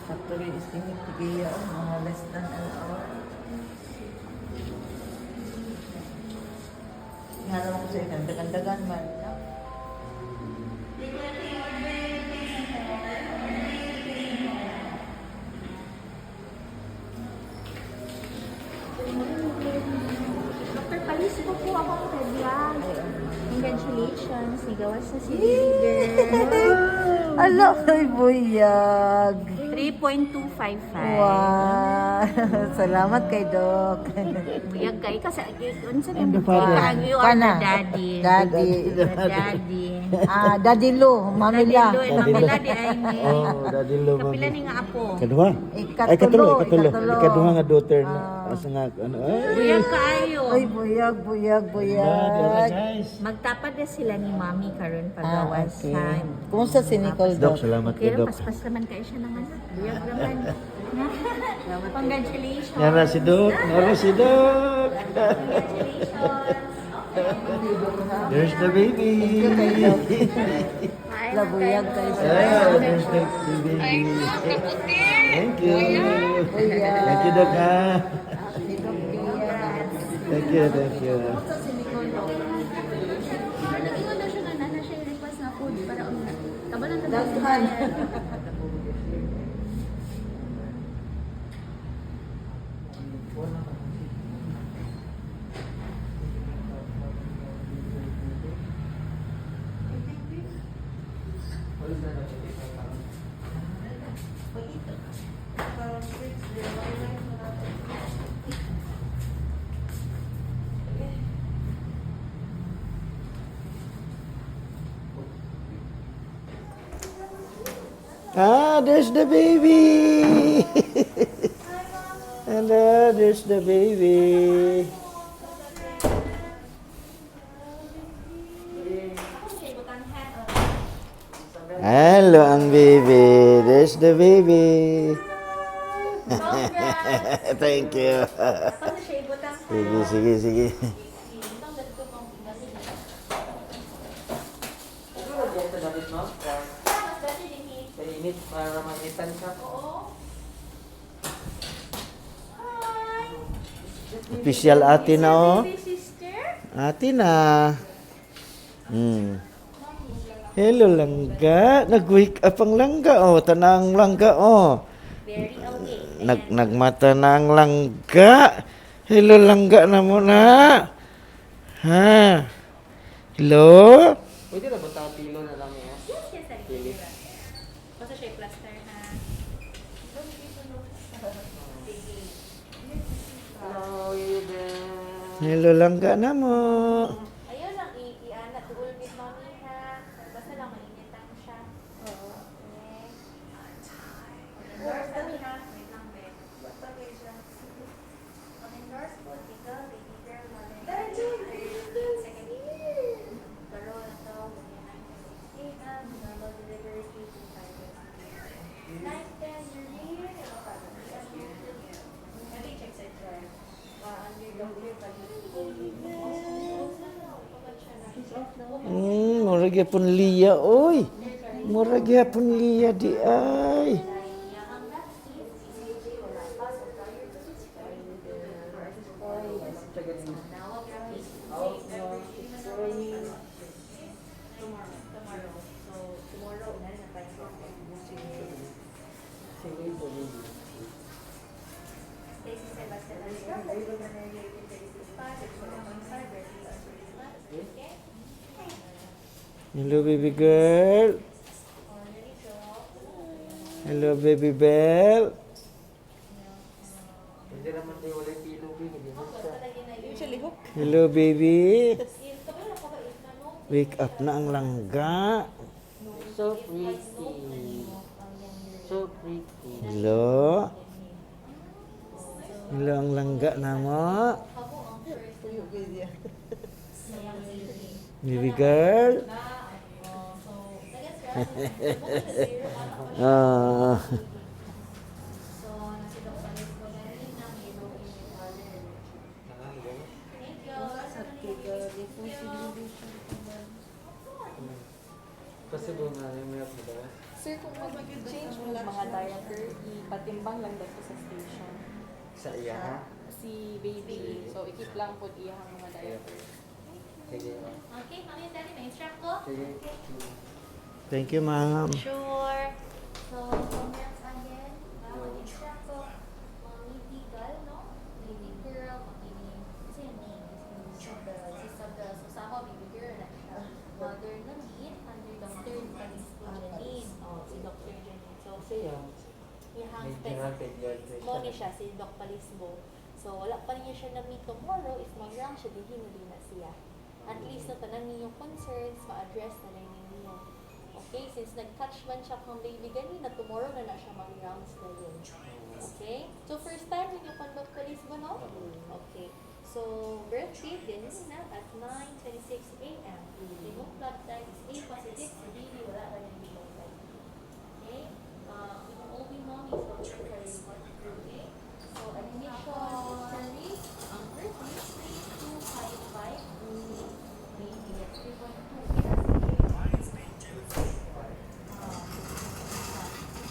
Factory is tinitigiya o mga less than an hour. Hinala ko sa ikan, dagan-dagan man. No? Dr. Palis po ako sa vlog. Congratulations, nigawas na si girl. Ala, ay buyag. 3.255. Wow. Salamat kay Doc. Buyag kay kasi unsa And the na father. you are the Kana? daddy. Daddy. The daddy. Daddy Lu, Mamila. Daddy Lo, Mamila di ay ni. Oh, daddy love. Kapila ni nga apo. Kadua? Ikatulo, Ay, katulo. ikatulo. Ikaduha nga daughter na. Asa nga, ano, ay. Buyag kaayo. Ay, buyag, buyag, buyag. guys. Magtapad na sila ni Mami karon pagawas Okay. sa. Kumusta si Nicole, Doc, Doc? salamat kay Pero Doc. paspas naman kayo siya ng anak. Buyag naman. Congratulations. Yara si Doc. Yara si Doc. Congratulations. There's the baby. Labuyag kayo sa Ah, there's the baby. Thank you. Thank you, Doc, ha? Thank you, thank you. Nag-ingon daw siya na siya request na food para kabalan na Daghan. Ah, there's the baby. Hello, there's the baby. Hello, ang baby. There's the baby. Thank you. Sige, sige, sige. Para magitan ka. Official ate na, oh. sister. Ate na. Hello, langga. Nag-wake up ang langga, oh. Tanang langga, oh. Very awake. Nagmata na ang langga. Hello, langga na muna. Ha? Hello? Pwede na ba tayo pilo na lang yan? Yes, yes, I basta siya plaster na. Hello, you there. Hello, langga na mo. Ayun lang, i-anak tuol with mommy ha. Basta lang mainit lang siya. Oo. Okay. Endorse kami ha. Wait lang, be. Basta kayo siya. Endorse po, ikaw, baby girl, mother. Second year. Pero na to, normal delivery 3 to 5 days. 9, 10, you're here. Maybe check sa drive. Murag yapon liya, oy. Murag yapon liya di ay. Hello, baby girl. Hello, baby bell. Hindi naman tayo wala pilo, hindi mo siya. Hello, baby. Wake up na ang langga. So pretty. So pretty. Hello. Hello, ang langga na mo. Baby girl. Ah. Possible nga yung milk mo ba? Sir, kung mag-change mo mga diaper ipatimbang lang dito sa station. Sa iya ha? Si baby. So, ikip lang po iyang mga diaper. Sige. Okay, mami and daddy, may instruct ko? Sige. Thank you, ma'am. Sure. So, congrats again. Mag-instruct ko. Mommy Tigal, no? Baby girl, magiging, kasi yung name is of the, so sama baby girl na siya. Mother na need, under Dr. Janine. Oh, si Dr. Janine. So, ihang mo ni siya, si Doc Palisbo. So, wala pa niya siya na-meet tomorrow. If mag-rang siya, dihin na siya. At least na tanan ninyong concerns, ma-address na rin ninyo. Okay? Since nag-catch man siya kang baby ganina, tomorrow na siya mag-rounds na yun. Okay? So, first time ninyo conduct police ba, no? Okay. So, birth date din na at 9:26 a.m. Yung blood type is A positive, so baby wala ka rin blood type. Okay? Yung OB mommy is also very important. Okay? So, an initial history, ang birth date is 3255. Baby at 3.2 years.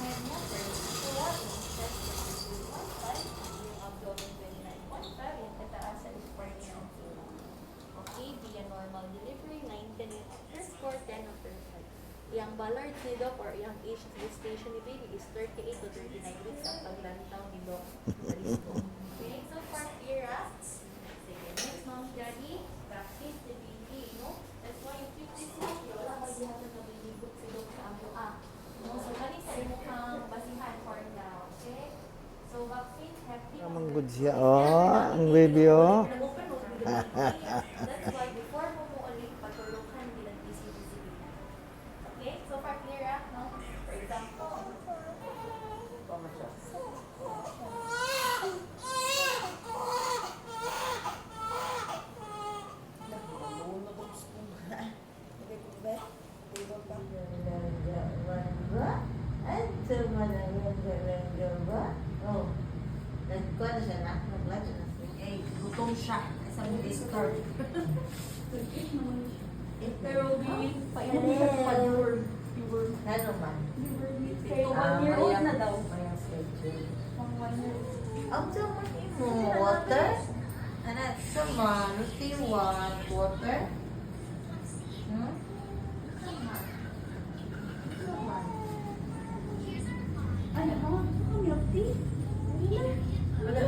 And number, so what is chest is 3.5, yung abdomen 29.5, yung kataas is 49 kilo. Okay, be a normal delivery, 9-10 yung after score, 10 after 5. Yung Ballard ni Doc or yung age of gestation ni baby is 38 to 39 weeks ang paglantaw ni Doc. Okay, so for Kira, sige, next mom, daddy, practice the baby, no? That's why if you this month, wala magyahatan na baby book si Doc sa amo no? So, kani sa imo kang basihan for now, okay? So, vaccine, happy. Amang good siya. Oh, ang baby oh. That's why before mo ulit patulukan bilang busy-busy. Okay? So, for Kira, no? For example, Gutom siya. Sa mga disturb. Pero, painom siya sa pag-word. Ano man? Kaya 1 year old na daw. pang 1 year. Ang sama mo, water? Ano, sama, luti water? Hmm? Ano, milk tea? Wala.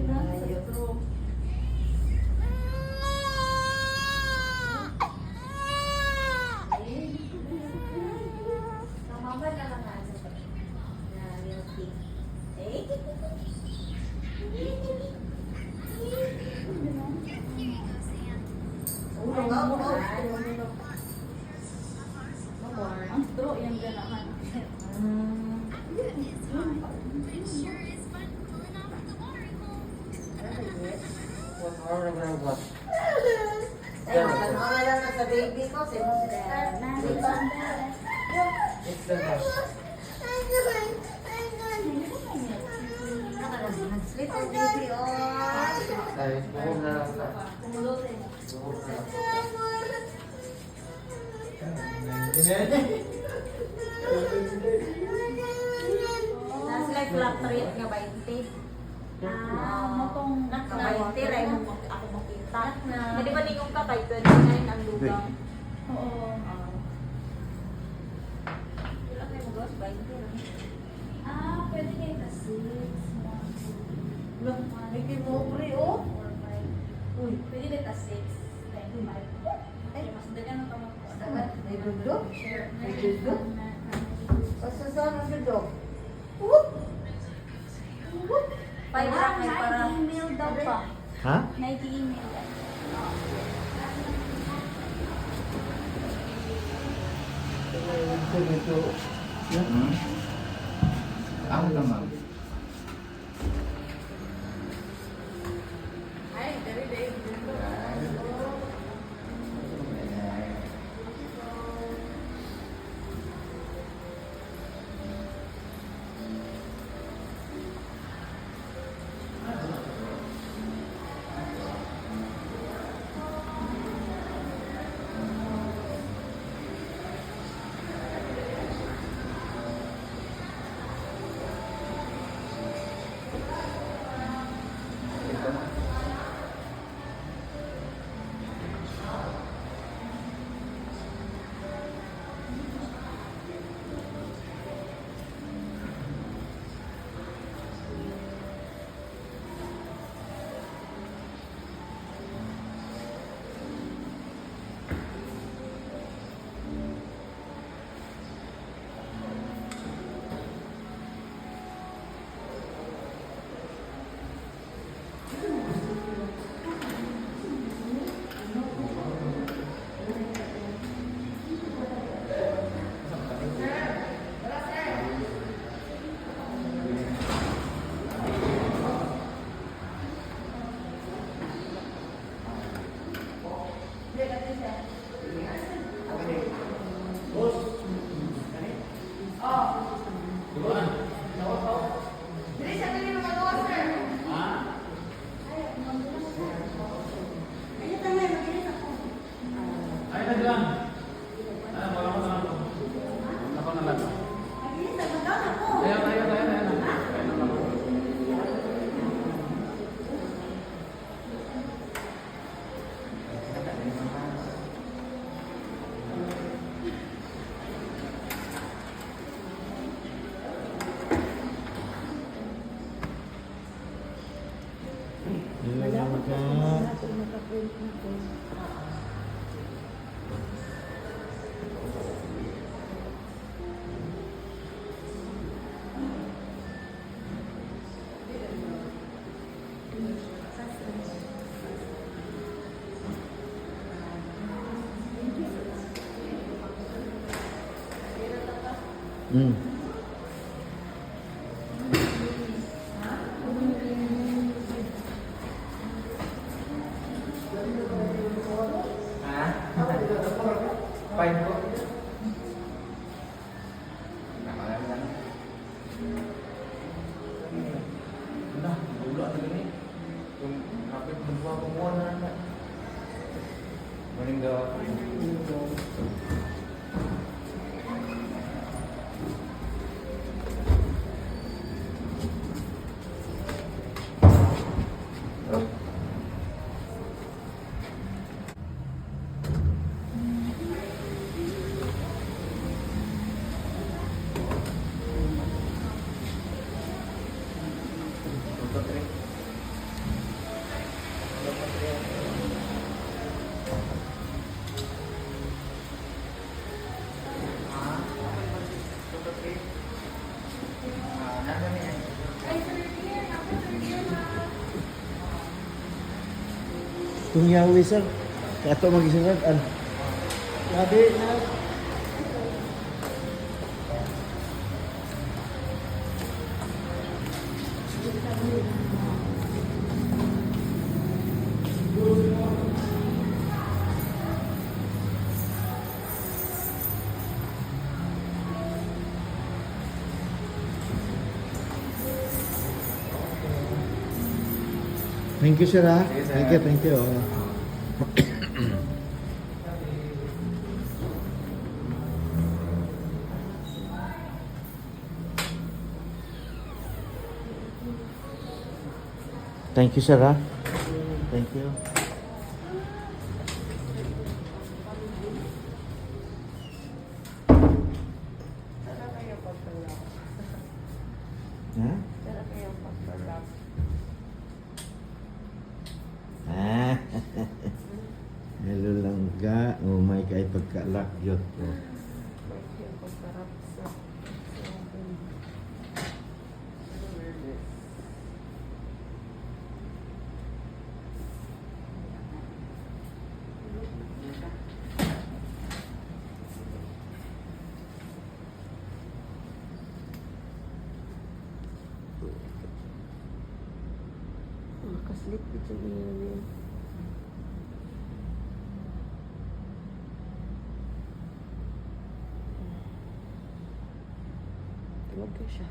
Ayaw. Mama na lang nga sa na milky. Eh? Ulo nga mo. Ang straw, yung ganahan. Ay, magkano lang na sa baby ko. Sa mo sila. Nag-sleep ang baby, oh. Nasa like fluctuate nga 20. Motong Naka-20, ray mo ako makita. Hindi ba ningong ka kay 29 ang lugang? Oo. Ilan kayo mo gos? 20 lang. Pwede kayo na 6. Hindi mo pre, oh. Uy, pwede din ta 6. 25. Ay, mas dagan ang tamang ko. May dudok? Share. May dudok? Basta saan ang dudok? 5 lang ay para email daw pa. Ha? Nike-email. Ako naman. ay, very very good. Hello Malaman langga. ko kung ako makaprint na ko. Hmm. Ha? Fine po. Nakalam lang. Nah, ulo ano gani? Yung kapit magpapamuha na na. Morning daw. Kung yawi sir, kato magisunod an. Labi na. Thank you sir ha. Sige, sir. Thank you, thank you. Thank you sir ha. Thank you. Sana kayo pagpalap. Ha? Sana kayo pagpalap. Ah. Hello langga. Oh my kay pagkalakyot ko. May kayo pagparap sa... Makaslip ito niya. Tulog ka siya.